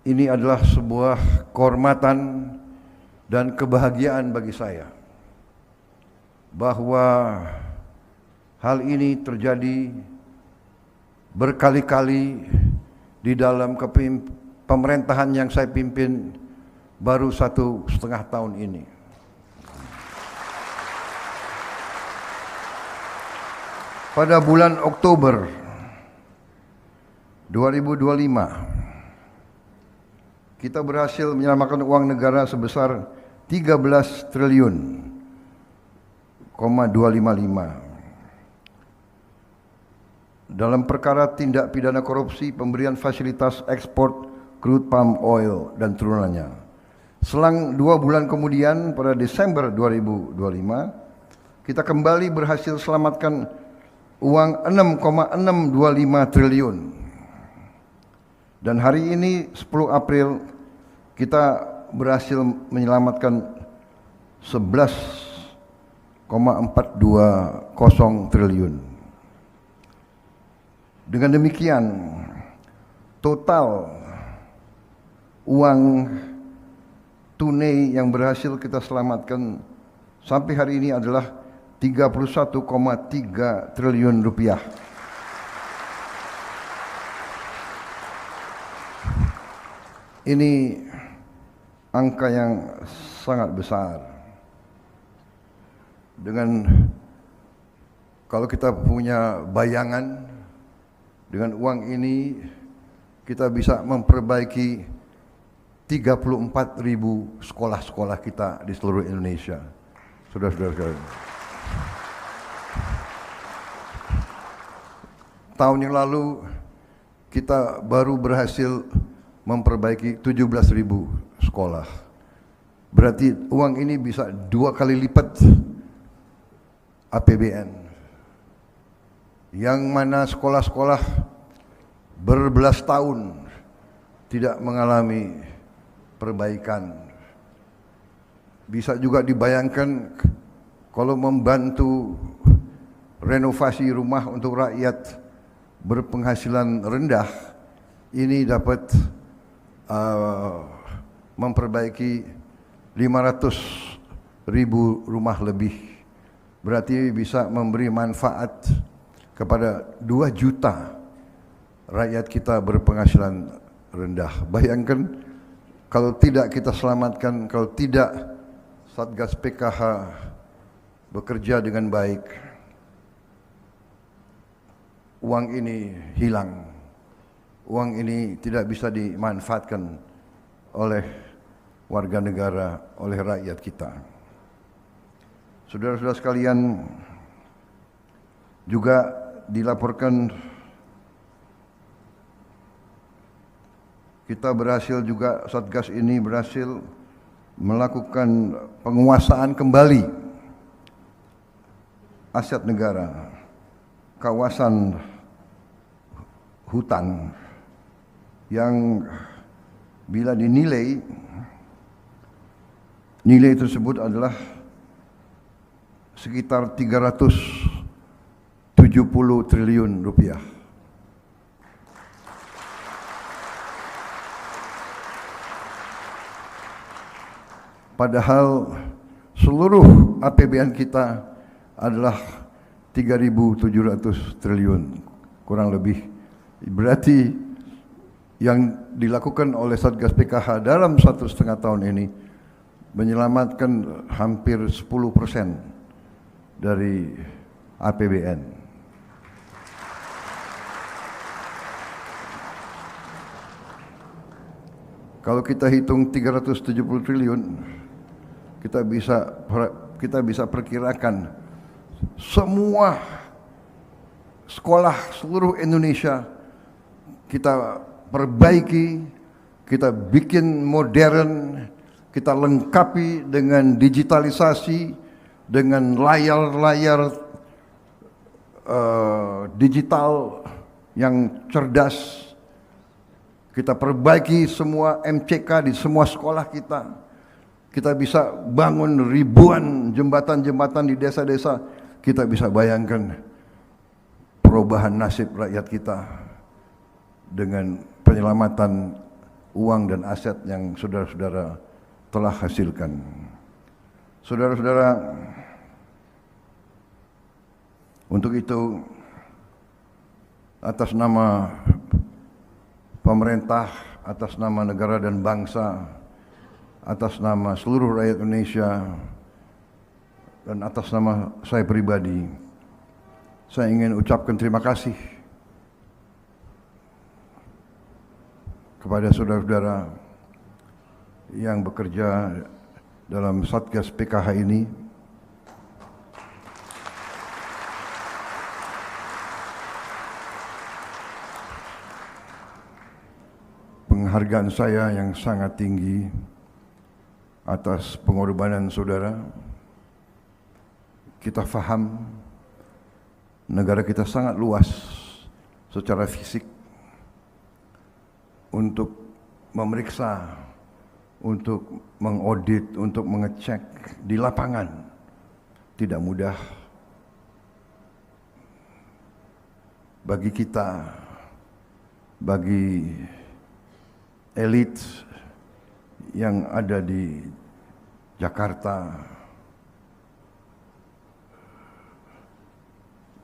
Ini adalah sebuah kehormatan dan kebahagiaan bagi saya bahwa hal ini terjadi berkali-kali di dalam pemerintahan yang saya pimpin baru 1,5 tahun ini. Pada bulan Oktober 2025 kita berhasil menyelamatkan uang negara sebesar 13 triliun 255 dalam perkara tindak pidana korupsi pemberian fasilitas ekspor crude palm oil dan turunannya. Selang 2 bulan kemudian pada Desember 2025 kita kembali berhasil selamatkan uang 6,625 triliun. Dan hari ini 10 April kita berhasil menyelamatkan 11,420 triliun. Dengan demikian total uang tunai yang berhasil kita selamatkan sampai hari ini adalah 31,3 triliun rupiah. Ini angka yang sangat besar. Dengan kalau kita punya bayangan dengan uang ini kita bisa memperbaiki 34.000 sekolah-sekolah kita di seluruh Indonesia. Saudara-saudara sekalian. Tahun yang lalu kita baru berhasil memperbaiki 17.000 sekolah. Berarti uang ini bisa 2 kali lipat APBN. Yang mana sekolah-sekolah berbelas tahun tidak mengalami perbaikan. Bisa juga dibayangkan kalau membantu renovasi rumah untuk rakyat berpenghasilan rendah, ini dapat memperbaiki 500.000 rumah lebih. Berarti bisa memberi manfaat kepada 2 juta rakyat kita berpenghasilan rendah. Bayangkan kalau tidak kita selamatkan, kalau tidak Satgas PKH bekerja dengan baik, uang ini hilang. Uang ini tidak bisa dimanfaatkan oleh warga negara, oleh rakyat kita. Saudara-saudara sekalian, juga dilaporkan kita berhasil juga, Satgas ini berhasil melakukan penguasaan kembali aset negara, kawasan hutan yang bila dinilai, nilai tersebut adalah sekitar 370 triliun rupiah. Padahal seluruh APBN kita adalah 3.700 triliun kurang lebih. Berarti yang dilakukan oleh Satgas PKH dalam 1,5 tahun ini menyelamatkan hampir 10% dari APBN. Kalau kita hitung 370 triliun, kita bisa perkirakan semua sekolah seluruh Indonesia kita perbaiki, kita bikin modern, kita lengkapi dengan digitalisasi, dengan layar-layar digital yang cerdas. Kita perbaiki semua MCK di semua sekolah kita. Kita bisa bangun ribuan jembatan-jembatan di desa-desa. Kita bisa bayangkan perubahan nasib rakyat kita dengan penyelamatan uang dan aset yang saudara-saudara telah hasilkan. Saudara-saudara, untuk itu atas nama pemerintah, atas nama negara dan bangsa, atas nama seluruh rakyat Indonesia, dan atas nama saya pribadi, saya ingin ucapkan terima kasih kepada saudara-saudara yang bekerja dalam Satgas PKH ini. Penghargaan saya yang sangat tinggi atas pengorbanan saudara. Kita faham negara kita sangat luas secara fisik. Untuk memeriksa, untuk mengaudit, untuk mengecek di lapangan tidak mudah bagi kita, bagi elit yang ada di Jakarta,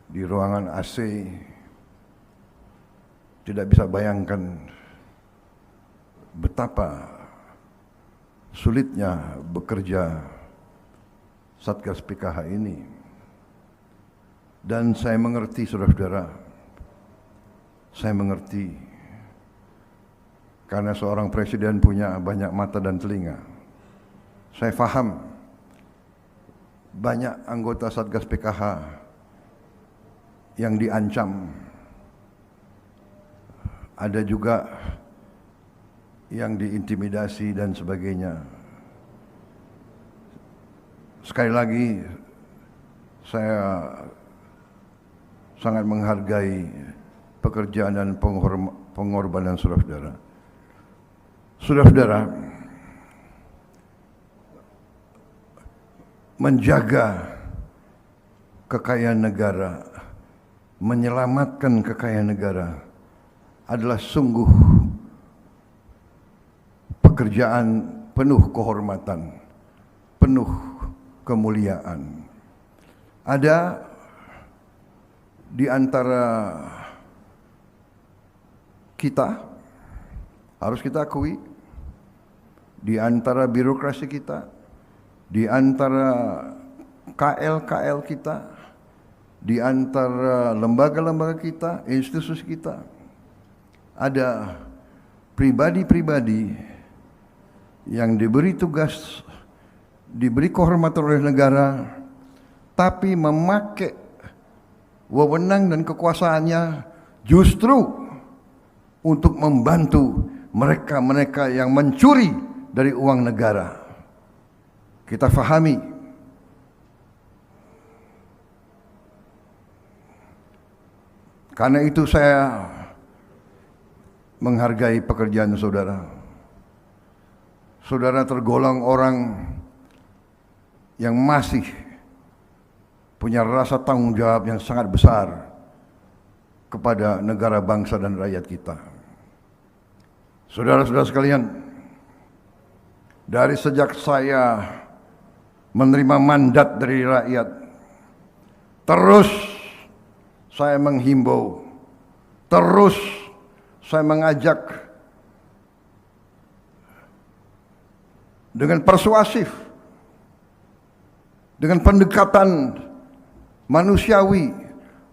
di ruangan AC, tidak bisa bayangkan betapa sulitnya bekerja Satgas PKH ini. Dan saya mengerti, saudara-saudara, saya mengerti, karena seorang presiden punya banyak mata dan telinga. Saya faham banyak anggota Satgas PKH yang diancam, ada juga yang diintimidasi dan sebagainya. Sekali lagi, saya sangat menghargai pekerjaan dan pengorbanan saudara-saudara. Saudara-saudara, menjaga kekayaan negara, menyelamatkan kekayaan negara adalah sungguh pekerjaan penuh kehormatan, penuh kemuliaan. Ada di antara kita, harus kita akui, di antara birokrasi kita, di antara KL-KL kita, di antara lembaga-lembaga kita, institusi kita, ada pribadi-pribadi yang diberi tugas, diberi kehormatan oleh negara, tapi memakai wewenang dan kekuasaannya justru untuk membantu mereka-mereka yang mencuri dari uang negara. Kita fahami, karena itu saya menghargai pekerjaan saudara. Saudara tergolong orang yang masih punya rasa tanggung jawab yang sangat besar kepada negara, bangsa, dan rakyat kita. Saudara-saudara sekalian, dari sejak saya menerima mandat dari rakyat, terus saya menghimbau, terus saya mengajak dengan persuasif, dengan pendekatan manusiawi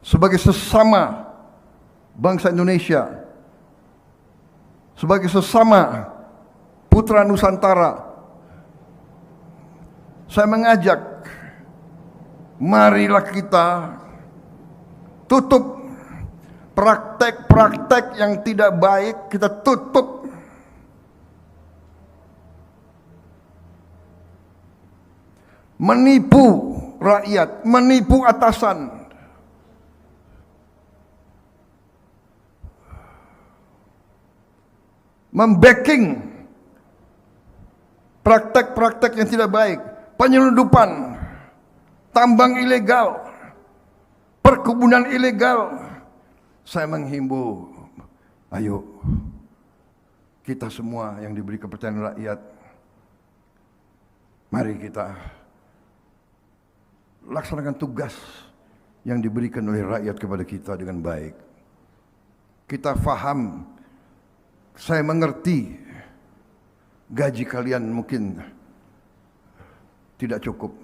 sebagai sesama bangsa Indonesia, sebagai sesama putra Nusantara. Saya mengajak, marilah kita tutup praktek-praktek yang tidak baik, kita tutup. Menipu rakyat, menipu atasan. Membacking praktek-praktek yang tidak baik, penyelundupan, tambang ilegal, perkebunan ilegal. Saya menghimbau, ayo kita semua yang diberi kepercayaan rakyat, mari kita laksanakan tugas yang diberikan oleh rakyat kepada kita dengan baik. Kita faham, saya mengerti gaji kalian mungkin tidak cukup.